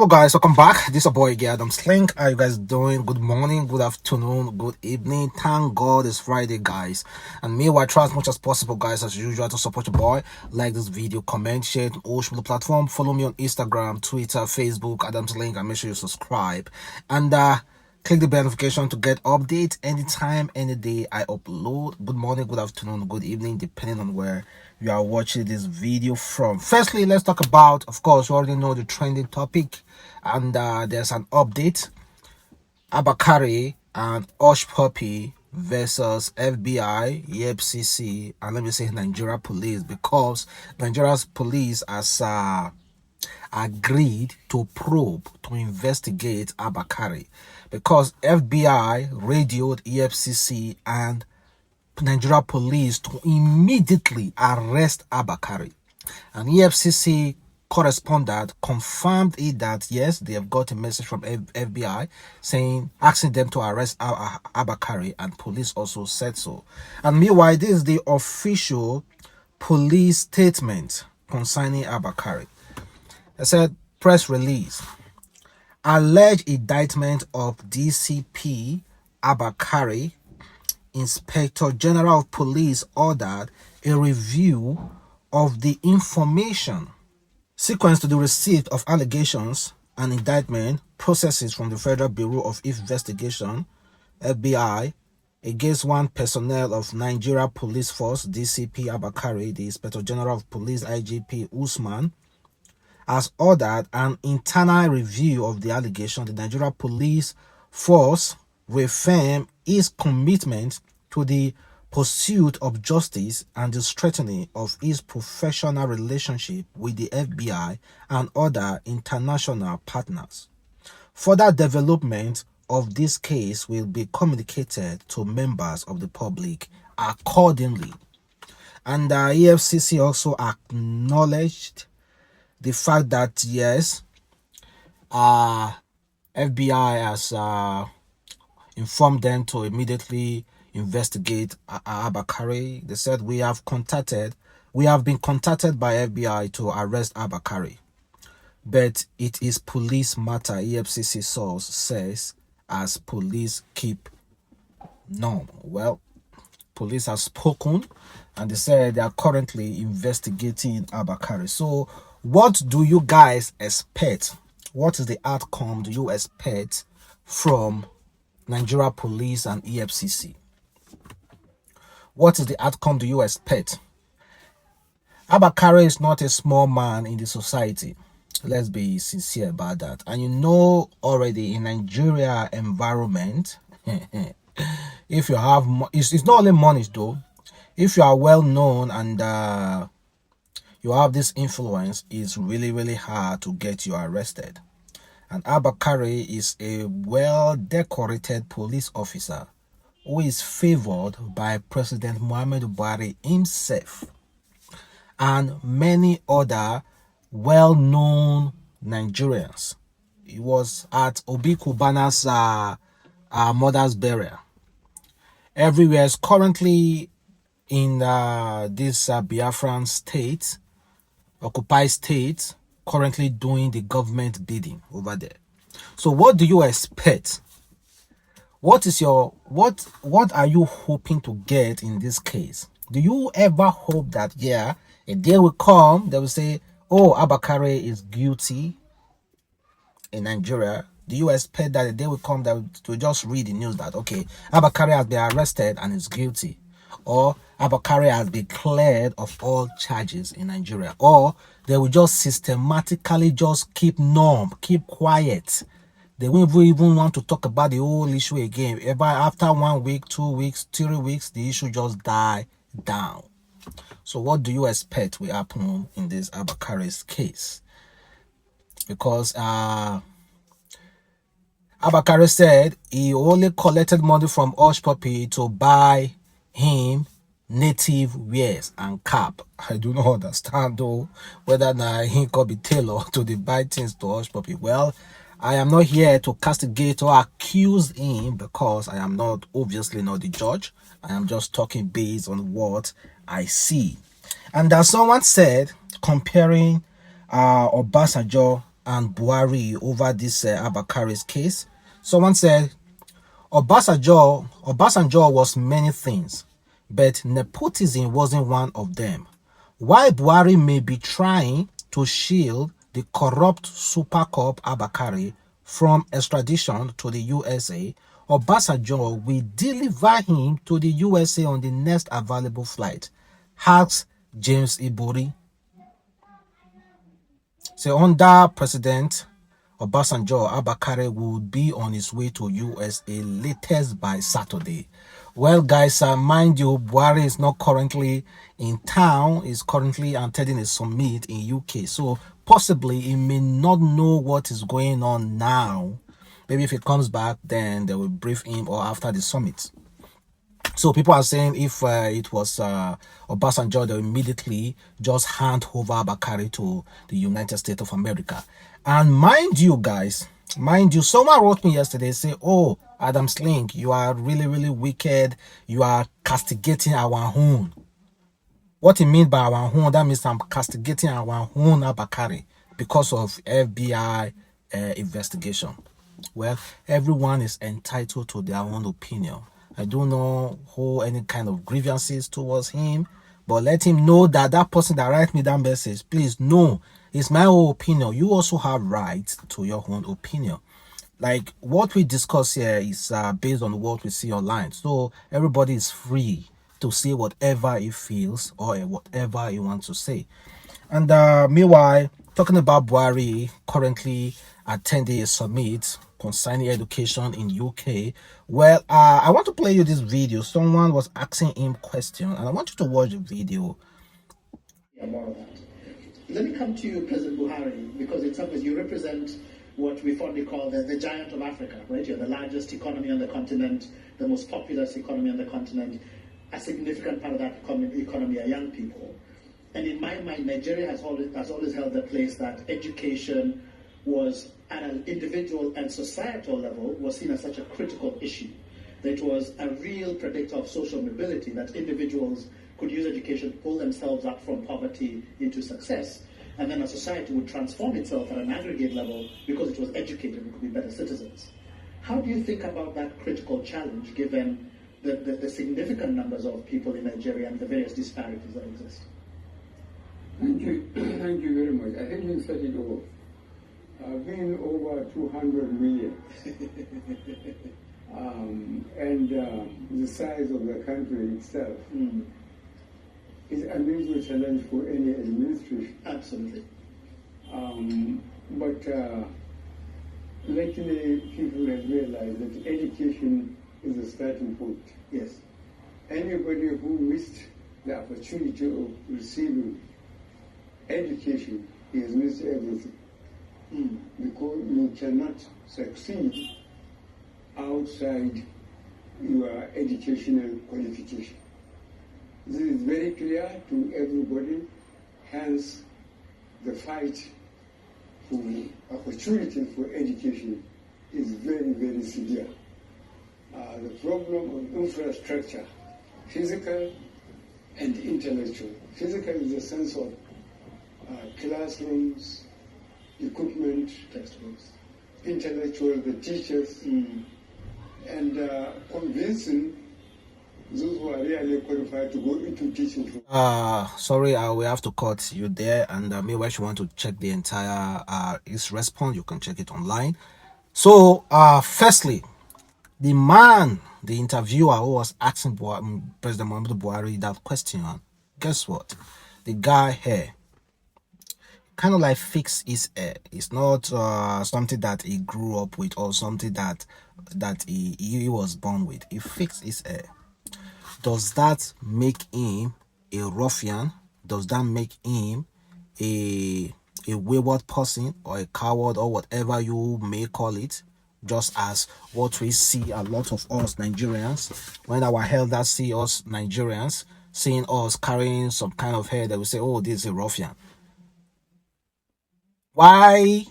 guys, welcome back. This is your boy again, Adamslink. How you guys doing? Good morning, good afternoon, good evening. Thank God it's Friday, guys. And meanwhile, try as much as possible, guys, as usual, to support your boy. Like this video, comment, share it on all social platform. Follow me on Instagram, Twitter, Facebook, Adamslink, and make sure you subscribe. And click the bell notification to get updates anytime, any day I upload. Good morning, good afternoon, good evening, depending on where you are watching this video from. Firstly, let's talk about, of course, you already know the trending topic, and there's an update. Abba Kyari and Hushpuppi versus FBI, EFCC, and let me say Nigeria police, because Nigeria's police has agreed to probe, to investigate Abba Kyari, because FBI radioed EFCC and Nigeria police to immediately arrest Abba Kyari. And EFCC correspondent confirmed it that yes, they have got a message from FBI saying, asking them to arrest Abba Kyari, and police also said so. And meanwhile, this is the official police statement concerning Abba Kyari. They said, press release: alleged indictment of DCP Abba Kyari. Inspector General of Police ordered a review of the information sequence to the receipt of allegations and indictment processes from the Federal Bureau of Investigation, FBI, against one personnel of Nigeria Police Force, DCP Abba Kyari. The Inspector General of Police, IGP Usman, has ordered an internal review of the allegation. The Nigeria Police Force reaffirmed its commitment to the pursuit of justice and the strengthening of its professional relationship with the FBI and other international partners. Further development of this case will be communicated to members of the public accordingly. And the EFCC also acknowledged the fact that yes, FBI has informed them to immediately investigate Abba Kyari. They said, we have been contacted by FBI to arrest Abba Kyari, but it is police matter, EFCC source says, as police keep numb. Well, police have spoken, and they said they are currently investigating Abba Kyari. So what do you guys expect? What is the outcome do you expect from Nigeria Police and EFCC? What is the outcome do you expect? Abba Kyari is not a small man in the society. Let's be sincere about that. And you know already in Nigeria environment, if you have, it's not only money though. If you are well known and you have this influence, it's really, really hard to get you arrested. And Abba Kyari is a well-decorated police officer who is favored by President Buhari himself and many other well-known Nigerians. He was at Obi Kubana's mother's burial. Everywhere is currently in this Biafran state, occupied state, currently doing the government bidding over there. So what do you expect? What are you hoping to get in this case? Do you ever hope that yeah, a day will come they will say, oh, Abba Kyari is guilty in Nigeria? Do you expect that a day will come that to just read the news that okay, Abba Kyari has been arrested and is guilty, or Abba Kyari has been cleared of all charges in Nigeria, or they will just systematically just keep numb, keep quiet? They won't even want to talk about the whole issue again. After 1 week, 2 weeks, 3 weeks, the issue just die down. So what do you expect will happen in this Abba Kyari's case? Because Abba Kyari said he only collected money from Hushpuppi to buy him native wears and cap. I do not understand though whether he could be tailored to the buy things to Hushpuppi. Well, I am not here to castigate or accuse him because I am not, obviously not the judge. I am just talking based on what I see. And as someone said, comparing Obasanjo and Buhari over this Abba Kyari's case. Someone said, Obasanjo was many things, but nepotism wasn't one of them. While Buhari may be trying to shield the corrupt super cop Abba Kyari from extradition to the USA, Obasanjo will deliver him to the USA on the next available flight. Asks James Ibori. So under President Obasanjo, Abba Kyari would be on his way to USA latest by Saturday. Well, guys, mind you, Buhari is not currently in town. He's currently attending a summit in UK. So possibly he may not know what is going on now. Maybe if he comes back, then they will brief him or after the summit. So people are saying if it was Obasanjo, they immediately just hand over Abba Kyari to the United States of America. And mind you, guys, someone wrote me yesterday, say, oh, Adam's Link, you are really, really wicked. You are castigating our own. What it means by our own, that means I'm castigating our own Abba Kyari because of FBI investigation. Well, everyone is entitled to their own opinion. I don't know who any kind of grievances towards him, but let him know that that person that write me that message, please know, it's my own opinion. You also have rights to your own opinion. Like what we discuss here is based on what we see online. So everybody is free to say whatever he feels or whatever he wants to say. And meanwhile, talking about Buhari currently attending a summit concerning education in UK. Well, I want to play you this video. Someone was asking him question, and I want you to watch the video. Yeah, more of that. Let me come to you, President Buhari, because in some ways you represent what we fondly call the giant of Africa, right? You're the largest economy on the continent, the most populous economy on the continent. A significant part of that economy are young people. And in my mind, Nigeria has always held the place that education was, at an individual and societal level, was seen as such a critical issue. That it was a real predictor of social mobility, that individuals could use education to pull themselves up from poverty into success. And then a society would transform itself at an aggregate level because it was educated and could be better citizens. How do you think about that critical challenge, given the significant numbers of people in Nigeria and the various disparities that exist? Thank you. Thank you very much. I think you set it off. Being over 200 million and the size of the country itself is an unusual challenge for any administration. Absolutely. But luckily people have realized that education is a starting point. Yes. Anybody who missed the opportunity of receiving education has missed everything. Because you cannot succeed outside your educational qualification. This is very clear to everybody, hence the fight for opportunity for education is very, very severe. The problem of infrastructure, physical and intellectual. Physical is the sense of classrooms, equipment, textbooks, intellectual, the teachers, and convincing those who are really qualified to go into teaching. Sorry, we have to cut you there, and maybe if you want to check the entire his response, you can check it online. So, firstly, the interviewer who was asking President Muhammadu Buhari that question, guess what? The guy here kind of like fix his hair. It's not something that he grew up with or something that he was born with. He fixed his hair. Does that make him a ruffian? Does that make him a wayward person or a coward or whatever you may call it? Just as what we see a lot of us Nigerians, when our elders see us Nigerians, seeing us carrying some kind of hair, they will say, oh, this is a ruffian. Why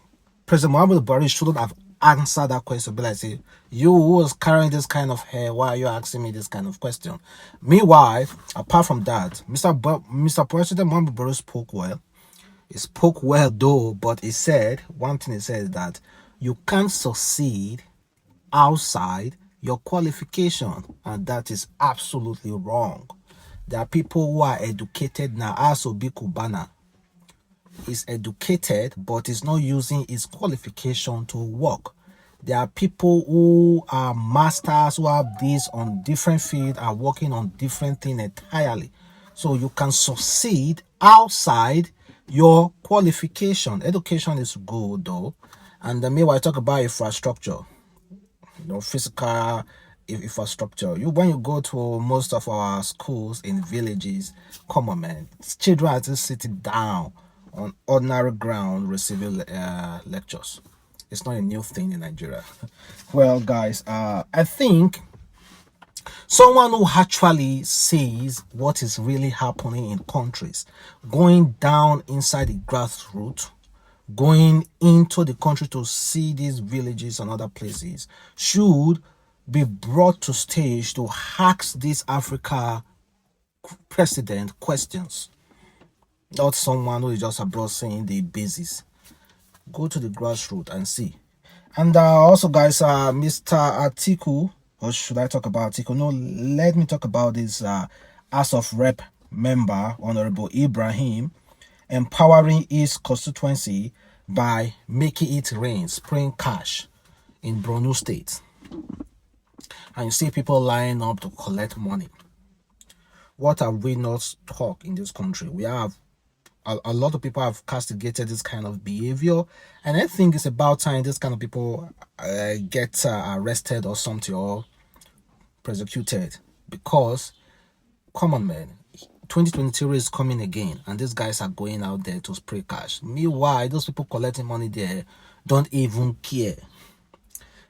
President Muhammadu Buhari shouldn't have answered that question, but like, say, you who was carrying this kind of hair, why are you asking me this kind of question? Meanwhile, apart from that, Mr. President Muhammadu Buhari spoke well. He spoke well though, but he said, one thing he said is that you can't succeed outside your qualification, and that is absolutely wrong. There are people who are educated now. Asobi Kubana is educated, but is not using his qualification to work. There are people who are masters, who have this on different field, are working on different things entirely. So you can succeed outside your qualification. Education is good though. And meanwhile, I talk about infrastructure, physical infrastructure. When you go to most of our schools in villages, come on, man, children are just sitting down on ordinary ground receiving lectures. It's not a new thing in Nigeria. Well, guys, I think someone who actually sees what is really happening in countries, going down inside the grassroots, going into the country to see these villages and other places, should be brought to stage to ask this Africa president questions. Not someone who is just abroad saying the basis. Go to the grassroots and see. And also, guys, Mr. Atiku, or should I talk about Atiku? No, let me talk about this House of Rep member, Honorable Ibrahim, empowering his constituency by making it rain, spraying cash in Borno State. And you see people lining up to collect money. What have we not talked in this country? We have a lot of people have castigated this kind of behavior, and I think it's about time this kind of people get arrested or something, or prosecuted, because come on, man, 2023 is coming again, and these guys are going out there to spray cash. Meanwhile, those people collecting money there don't even care.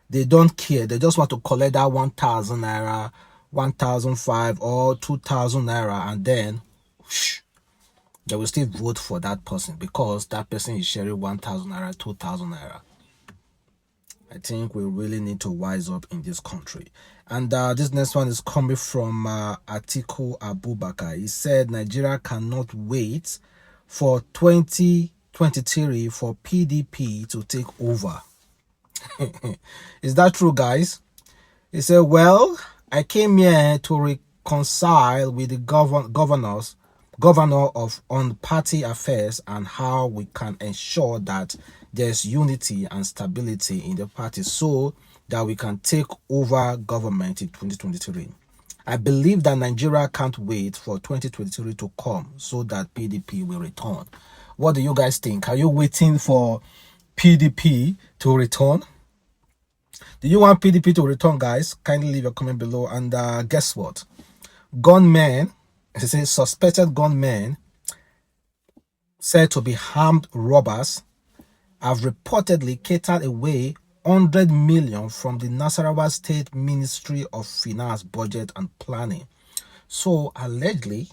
They don't care. They just want to collect that 1,000 naira, 1,005 or 2,000 naira, and then whoosh, they will still vote for that person because that person is sharing 1,000 naira, 2,000 naira. I think we really need to wise up in this country. And this next one is coming from Atiku Abubakar. He said Nigeria cannot wait for 2023 for PDP to take over. Is that true, guys? He said, well, I came here to reconcile with the governor on party affairs and how we can ensure that there's unity and stability in the party so that we can take over government in 2023. I believe that Nigeria can't wait for 2023 to come so that PDP will return. What do you guys think? Are you waiting for PDP to return? Do you want PDP to return, guys? Kindly leave your comment below. And guess what? Gunmen, it says suspected gunmen said to be armed robbers have reportedly catered away 100 million from the Nasarawa State Ministry of Finance, Budget and Planning. So allegedly,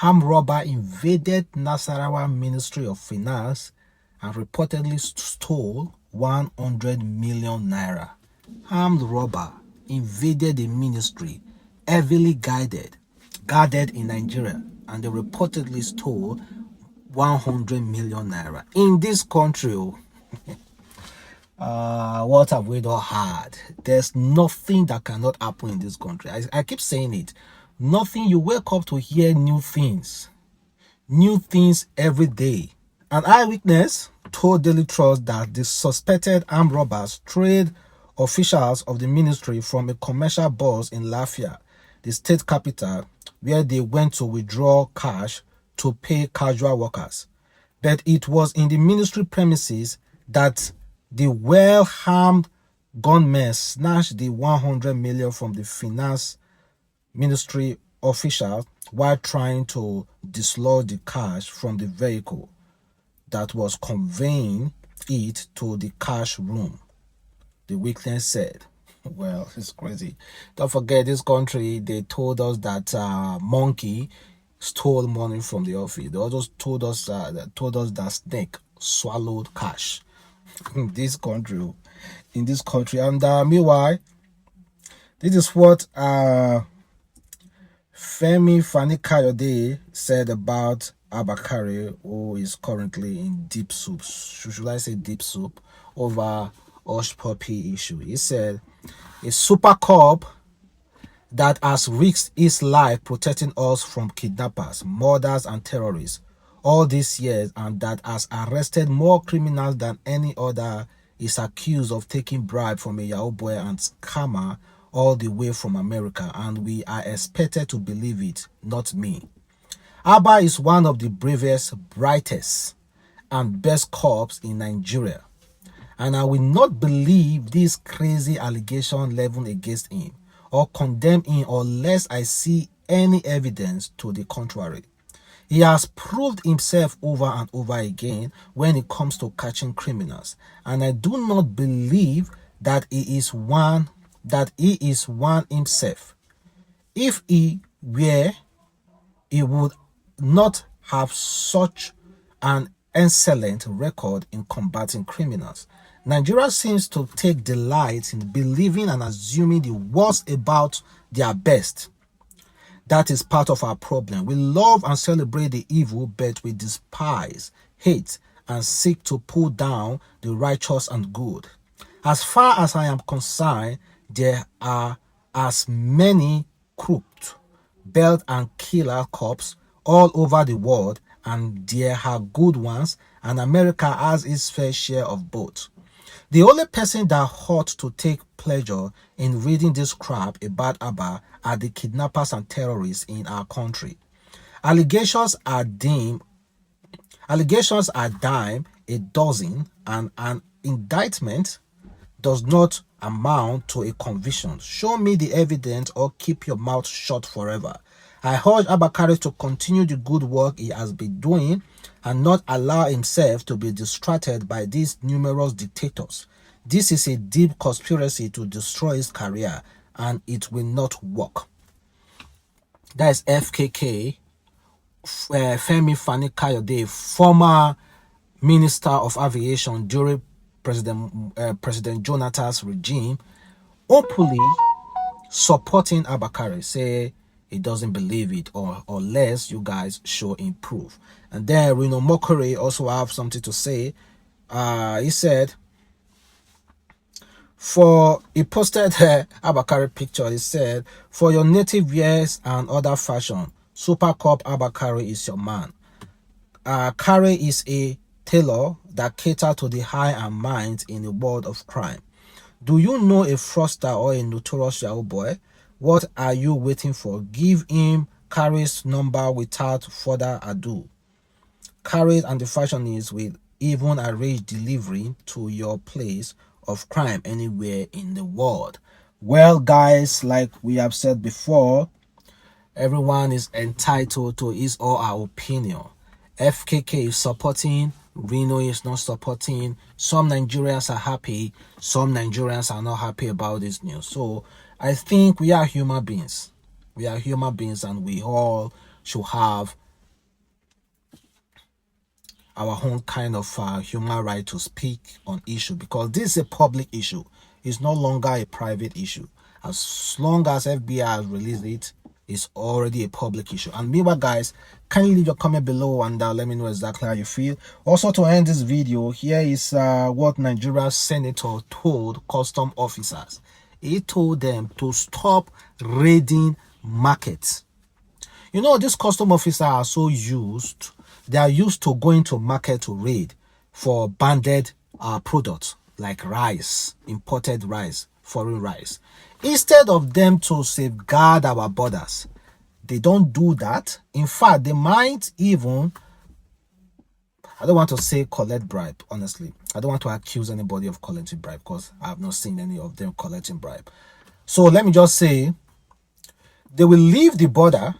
armed robber invaded Nasarawa Ministry of Finance and reportedly stole 100 million naira. Armed robber invaded the ministry, heavily guarded in Nigeria, and they reportedly stole 100 million naira in this country. What have we not had? There's nothing that cannot happen in this country. I keep saying it. Nothing. You wake up to hear new things every day. An eyewitness told Daily Trust that the suspected armed robbers trade officials of the ministry from a commercial bus in Lafia, the state capital, where they went to withdraw cash to pay casual workers. But it was in the ministry premises that the well-armed gunmen snatched the 100 million from the finance ministry officials while trying to dislodge the cash from the vehicle that was conveying it to the cash room, the witness said. Well, it's crazy. Don't forget, this country, they told us that monkey stole money from the office. They also told us that snake swallowed cash in this country. And meanwhile, this is what Femi Fani Kayode said about Abba Kyari, who is currently in deep soup, should I say deep soup, over Hushpuppi issue. He said, a super cop that has risked his life protecting us from kidnappers, murders, and terrorists all these years, and that has arrested more criminals than any other, is accused of taking bribe from a Yahoo boy and scammer all the way from America, and we are expected to believe it, not me. Abba is one of the bravest, brightest, and best cops in Nigeria, and I will not believe this crazy allegation leveled against him or condemn him unless I see any evidence to the contrary. He has proved himself over and over again when it comes to catching criminals, and I do not believe that he is one himself. If he were, he would not have such an excellent record in combating criminals. Nigeria seems to take delight in believing and assuming the worst about their best. That is part of our problem. We love and celebrate the evil, but we despise, hate, and seek to pull down the righteous and good. As far as I am concerned, there are as many crooked, belt and killer cops all over the world, and there are good ones, and America has its fair share of both. The only person that ought to take pleasure in reading this crap about Abba are the kidnappers and terrorists in our country. Allegations are dime a dozen, and an indictment does not amount to a conviction. Show me the evidence or keep your mouth shut forever. I urge Abba Kyari to continue the good work he has been doing and not allow himself to be distracted by these numerous dictators. This is a deep conspiracy to destroy his career, and it will not work. That is FKK, Femi Fani-Kayode, former Minister of Aviation during President Jonathan's regime, openly supporting Abba Kyari, say he doesn't believe it, or unless you guys show him proof. And then Reno Mokore also have something to say. He said, he posted Abba Kyari picture. He said, for your native wears and other fashion, Super Cop Abba Kyari is your man. Kyari is a tailor that caters to the high and minds in the world of crime. Do you know a fraudster or a notorious Yahoo boy? What are you waiting for? Give him Kyari's number without further ado. Kyari and the fashionist will even arrange delivery to your place of crime anywhere in the world. Well, guys, like we have said before, everyone is entitled to his or her opinion. FKK is supporting, Reno is not supporting. Some Nigerians are happy, some Nigerians are not happy about this news. So I think we are human beings. We are human beings, and we all should have our own kind of human right to speak on issue, because this is a public issue. It's no longer a private issue. As long as FBI has released it, it's already a public issue. And meanwhile, guys, kindly leave your comment below and let me know exactly how you feel. Also, to end this video, here is what Nigeria's senator told custom officers. He told them to stop raiding markets. You know, these custom officers are so used. They are used to going to market to raid for banded products like rice, imported rice, foreign rice. Instead of them to safeguard our borders, they don't do that. In fact, they might even, I don't want to say collect bribe, honestly. I don't want to accuse anybody of collecting bribe because I have not seen any of them collecting bribe. So let me just say, they will leave the border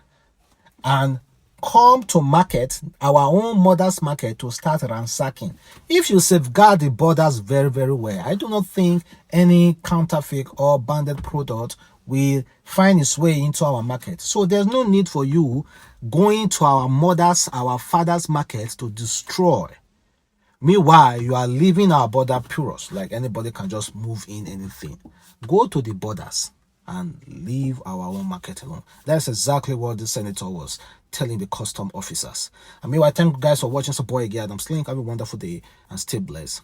and come to market, our own mother's market, to start ransacking. If you safeguard the borders very, very well, I do not think any counterfeit or banded product will find its way into our market. So there's no need for you going to our mother's, our father's market to destroy. Meanwhile, you are leaving our border porous, like anybody can just move in anything. Go to the borders. and leave our own market alone. That's exactly what the senator was telling the custom officers. And meanwhile, thank you guys for watching. Support again, Adam Slink. Have a wonderful day and stay blessed.